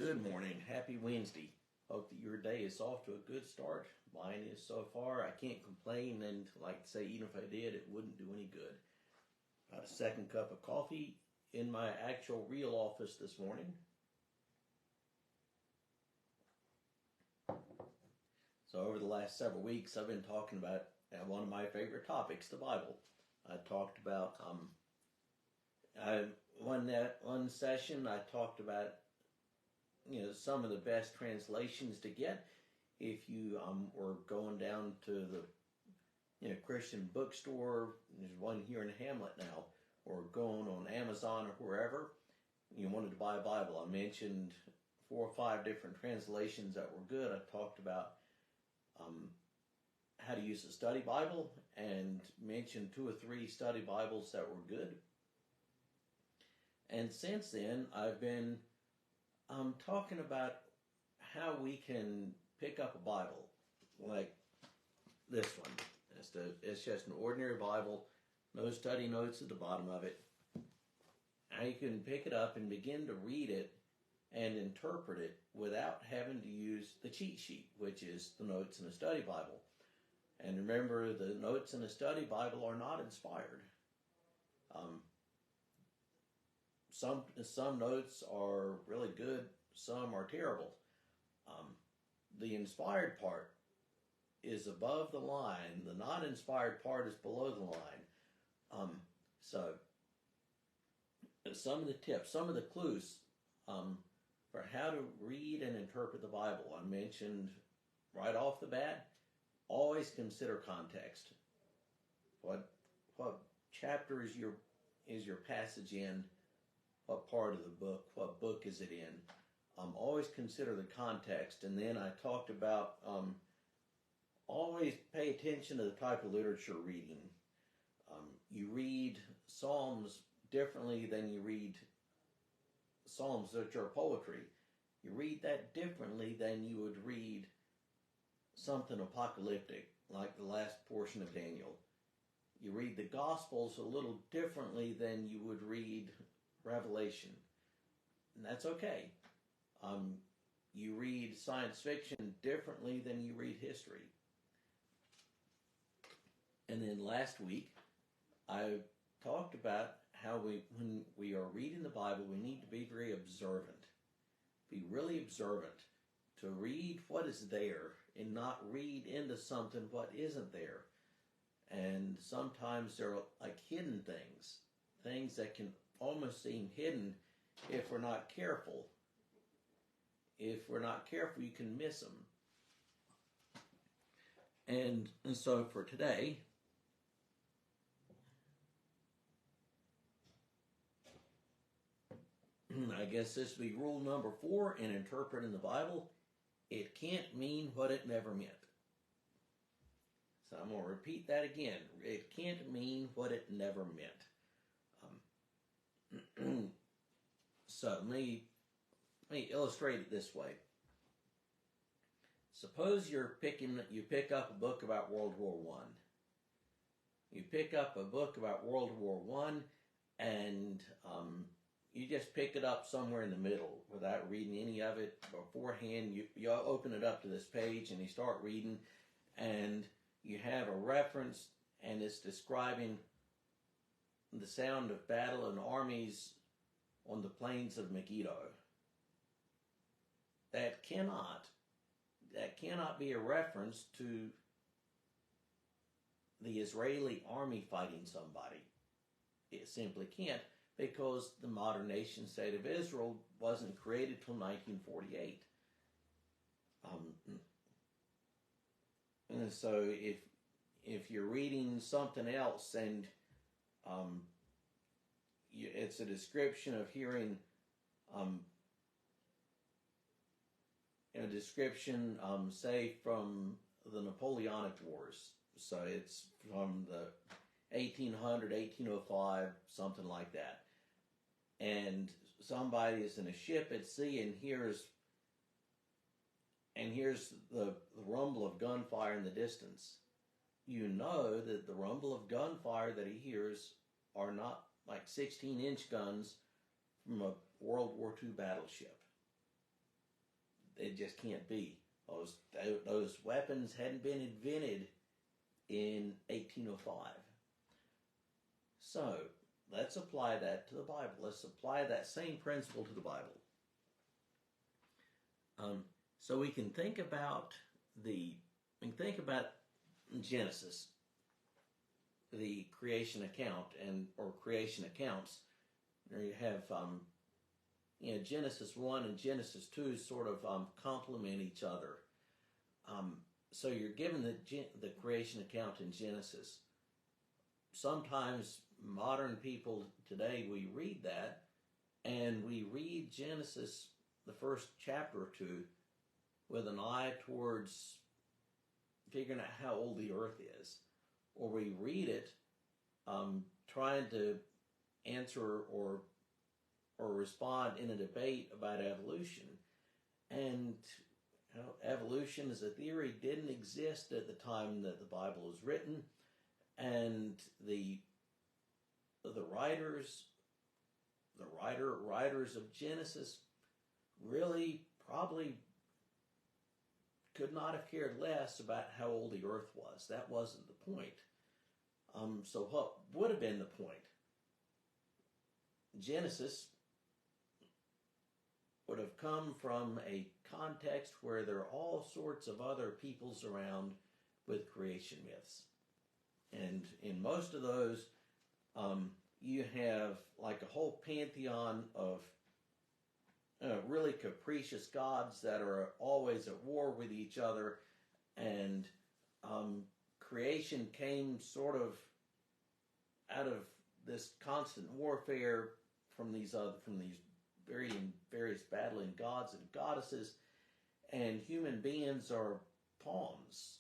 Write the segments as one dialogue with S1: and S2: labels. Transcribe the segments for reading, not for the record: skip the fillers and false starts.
S1: Good morning. Happy Wednesday. Hope that your day is off to a good start. Mine is so far. I can't complain, and like to say, even if I did, it wouldn't do any good. Got a second cup of coffee in my actual real office this morning. So over the last several weeks, I've been talking about one of my favorite topics, the Bible. I talked about one session. I talked about some of the best translations to get if you were going down to the Christian bookstore. There's one here in Hamlet now, or going on Amazon or wherever you wanted to buy a Bible. I mentioned 4 or 5 different translations that were good. I talked about how to use a study Bible and mentioned 2 or 3 study Bibles that were good. And since then, I've been talking about how we can pick up a Bible like this one. It's just an ordinary Bible, no study notes at the bottom of it. How you can pick it up and begin to read it and interpret it without having to use the cheat sheet, which is the notes in a study Bible. And remember, the notes in a study Bible are not inspired. Some notes are really good, some are terrible. The inspired part is above the line. The not inspired part is below the line. So some of the tips, some of the clues for how to read and interpret the Bible. I mentioned right off the bat, always consider context. What chapter is your passage in? What part of the book? What book is it in? Always consider the context. And then I talked about always pay attention to the type of literature reading. You read Psalms differently than you read Psalms that are poetry. You read that differently than you would read something apocalyptic, like the last portion of Daniel. You read the Gospels a little differently than you would read Revelation. And that's okay. You read science fiction differently than you read history. And then last week, I talked about how when we are reading the Bible, we need to be very observant. Be really observant to read what is there and not read into something what isn't there. And sometimes there are like hidden things that can almost seem hidden if we're not careful. If we're not careful, you can miss them. And so for today, I guess this will be rule number 4 in interpreting the Bible. It can't mean what it never meant. So I'm going to repeat that again. It can't mean what it never meant. So let me illustrate it this way. Suppose you pick up a book about World War I. You pick up a book about World War I, and you just pick it up somewhere in the middle without reading any of it beforehand. You open it up to this page and you start reading, and you have a reference, and it's describing the sound of battle and armies on the plains of Megiddo. That cannot be a reference to the Israeli army fighting somebody. It simply can't, because the modern nation state of Israel wasn't created till 1948. And so if you're reading something else and it's a description of hearing a description, say, from the Napoleonic Wars. So it's from the 1800, 1805, something like that. And somebody is in a ship at sea and hears the rumble of gunfire in the distance. You know that the rumble of gunfire that he hears are not like 16-inch guns from a World War II battleship. it just can't be. Those weapons hadn't been invented in 1805. So let's apply that to the Bible. Let's apply that same principle to the Bible. So we can think about Genesis, the creation account, or creation accounts. There you have Genesis 1 and Genesis 2 sort of complement each other. So you're given the creation account in Genesis. Sometimes modern people today, we read that, and we read Genesis, the first chapter or two, with an eye towards figuring out how old the earth is. Or we read it trying to answer or respond in a debate about evolution. And evolution as a theory didn't exist at the time that the Bible was written, and the writers of Genesis really probably could not have cared less about how old the earth was. That wasn't the point. So what would have been the point? Genesis would have come from a context where there are all sorts of other peoples around with creation myths. And in most of those, you have like a whole pantheon of really capricious gods that are always at war with each other, and creation came sort of out of this constant warfare from these various battling gods and goddesses, and human beings are pawns.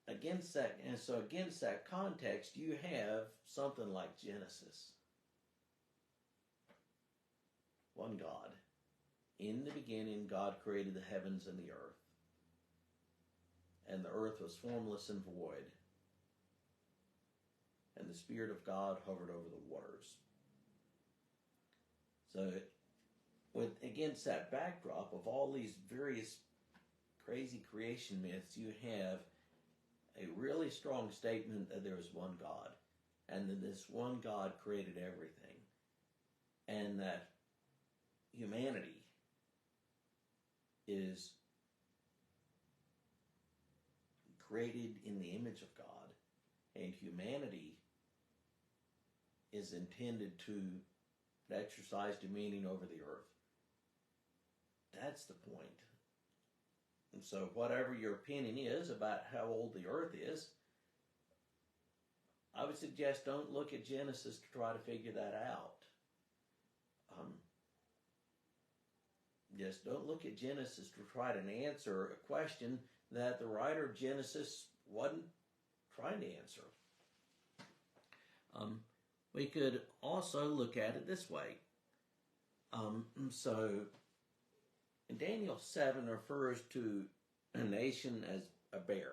S1: Against that context, you have something like Genesis. One God. In the beginning, God created the heavens and the earth. And the earth was formless and void. And the Spirit of God hovered over the waters. So, against that backdrop of all these various crazy creation myths, you have a really strong statement that there is one God, and that this one God created everything, and that humanity is created in the image of God, and humanity is intended to exercise dominion over the earth. That's the point. And so whatever your opinion is about how old the earth is, I would suggest don't look at Genesis to try to figure that out. Just don't look at Genesis to try to answer a question that the writer of Genesis wasn't trying to answer. We could also look at it this way. So Daniel 7 refers to a nation as a bear.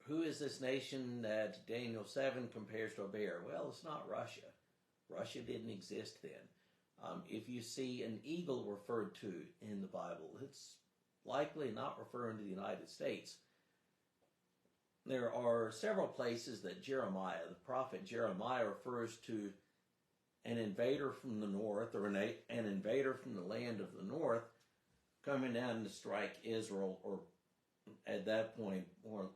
S1: Who is this nation that Daniel 7 compares to a bear? Well, it's not Russia. Russia didn't exist then. If you see an eagle referred to in the Bible, it's likely not referring to the United States. There are several places that Jeremiah, the prophet Jeremiah, refers to an invader from the north, or an invader from the land of the north, coming down to strike Israel, or at that point, more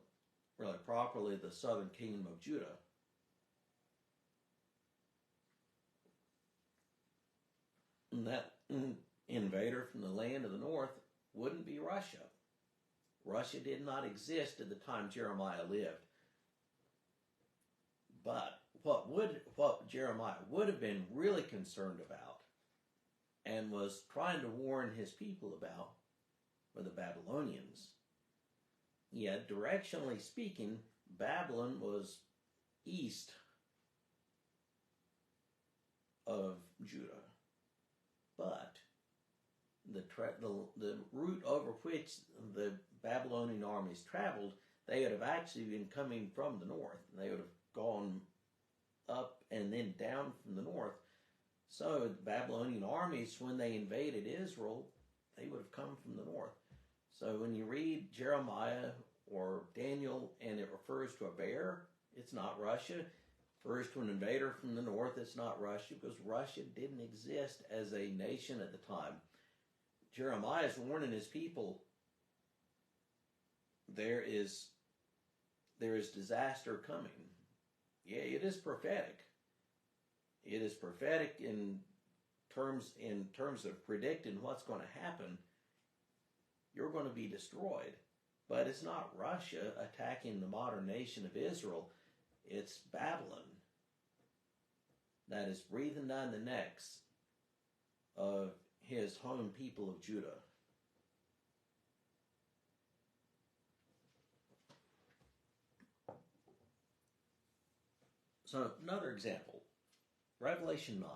S1: really properly, the southern kingdom of Judah. And that invader from the land of the north wouldn't be Russia. Russia did not exist at the time Jeremiah lived. But what Jeremiah would have been really concerned about and was trying to warn his people about were the Babylonians. Yet, directionally speaking, Babylon was east of Judah. But the route over which the Babylonian armies traveled, they would have actually been coming from the north. They would have gone up and then down from the north. So the Babylonian armies, when they invaded Israel, they would have come from the north. So when you read Jeremiah or Daniel and it refers to a bear, it's not Russia. Refers to an invader from the north, it's not Russia, because Russia didn't exist as a nation at the time. Jeremiah is warning his people, there is disaster coming. Yeah, it is prophetic. It is prophetic in terms of predicting what's going to happen. You're going to be destroyed. But it's not Russia attacking the modern nation of Israel. It's Babylon that is breathing down the necks of his home people of Judah. So another example, Revelation 9.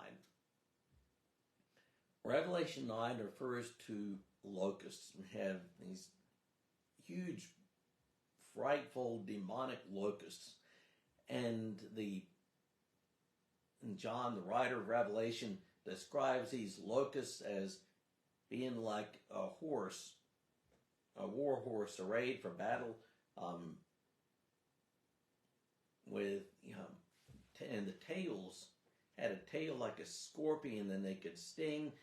S1: Revelation 9 refers to locusts. We have these huge, frightful, demonic locusts. And John, the writer of Revelation, describes these locusts as being like a horse, a war horse arrayed for battle, with, and the tails had a tail like a scorpion, and they could sting.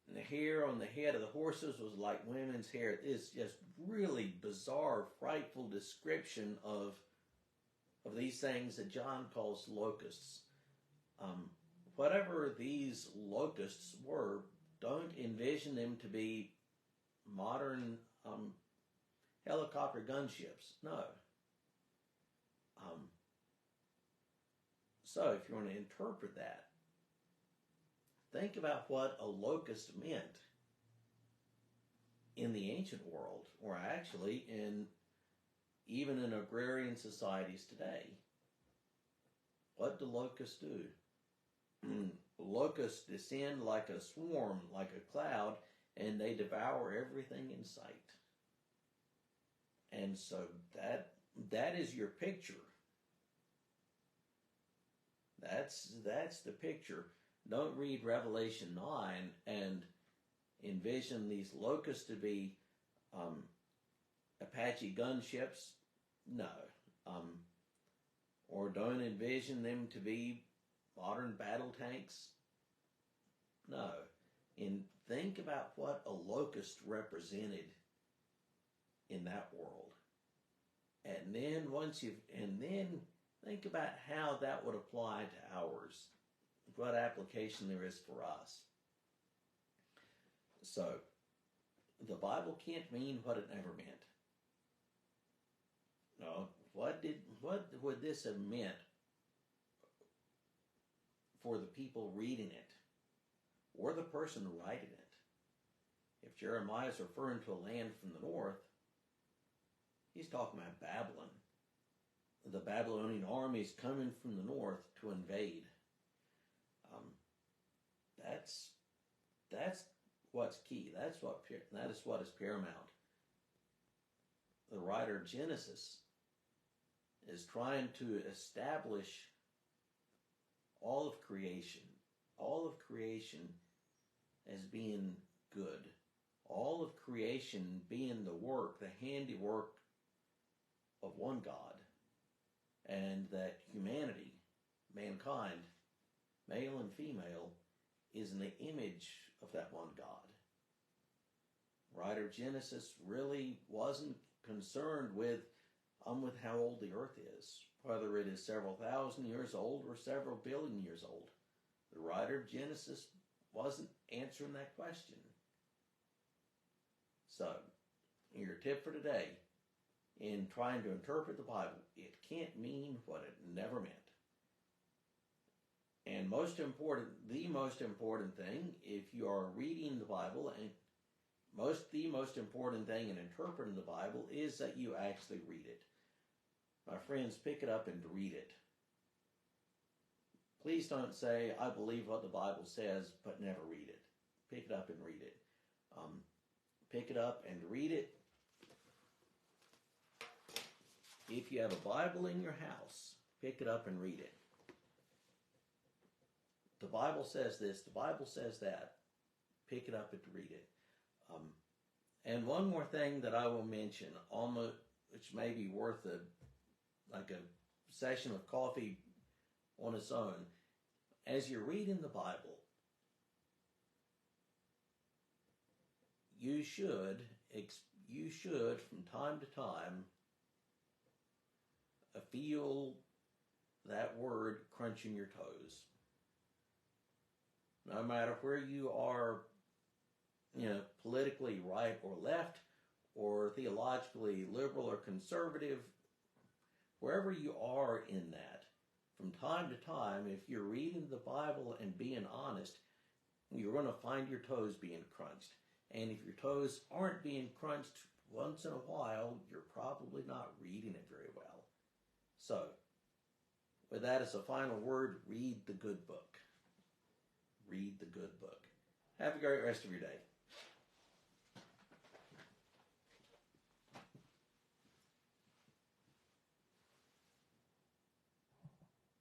S1: And the hair on the head of the horses was like women's hair. It's just really bizarre, frightful description of these things that John calls locusts. Whatever these locusts were, don't envision them to be modern helicopter gunships. No. So if you want to interpret that, think about what a locust meant in the ancient world, or actually even in agrarian societies today. What do locusts do? Locusts descend like a swarm, like a cloud, and they devour everything in sight. And so that is your picture. That's the picture. Don't read Revelation 9 and envision these locusts to be Apache gunships. No. Or don't envision them to be modern battle tanks. No. And think about what a locust represented in that world. And then think about how that would apply to ours. What application there is for us. So, the Bible can't mean what it never meant. No, what would this have meant for the people reading it, or the person writing it? If Jeremiah is referring to a land from the north, he's talking about Babylon. The Babylonian army is coming from the north to invade. That's what's key. That is what is paramount. The writer of Genesis is trying to establish all of creation as being good, all of creation being the handiwork of one God, and that humanity, mankind, male and female, is in the image of that one God. Writer of Genesis really wasn't concerned with how old the earth is, whether it is several thousand years old or several billion years old. The writer of Genesis wasn't answering that question. So, your tip for today, in trying to interpret the Bible, it can't mean what it never meant. And the most important thing, if you are reading the Bible, and the most important thing in interpreting the Bible is that you actually read it. My friends, pick it up and read it. Please don't say, I believe what the Bible says, but never read it. Pick it up and read it. Pick it up and read it. If you have a Bible in your house, pick it up and read it. the Bible says this, the Bible says that. Pick it up and read it. And one more thing that I will mention, almost, which may be worth a session of coffee on its own. As you're reading the Bible, you should from time to time feel that word crunching your toes. No matter where you are, politically right or left, or theologically liberal or conservative, wherever you are in that, from time to time, if you're reading the Bible and being honest, you're going to find your toes being crunched. And if your toes aren't being crunched once in a while, you're probably not reading it very well. So, with that as a final word, read the good book. Read the good book. Have a great rest of your day.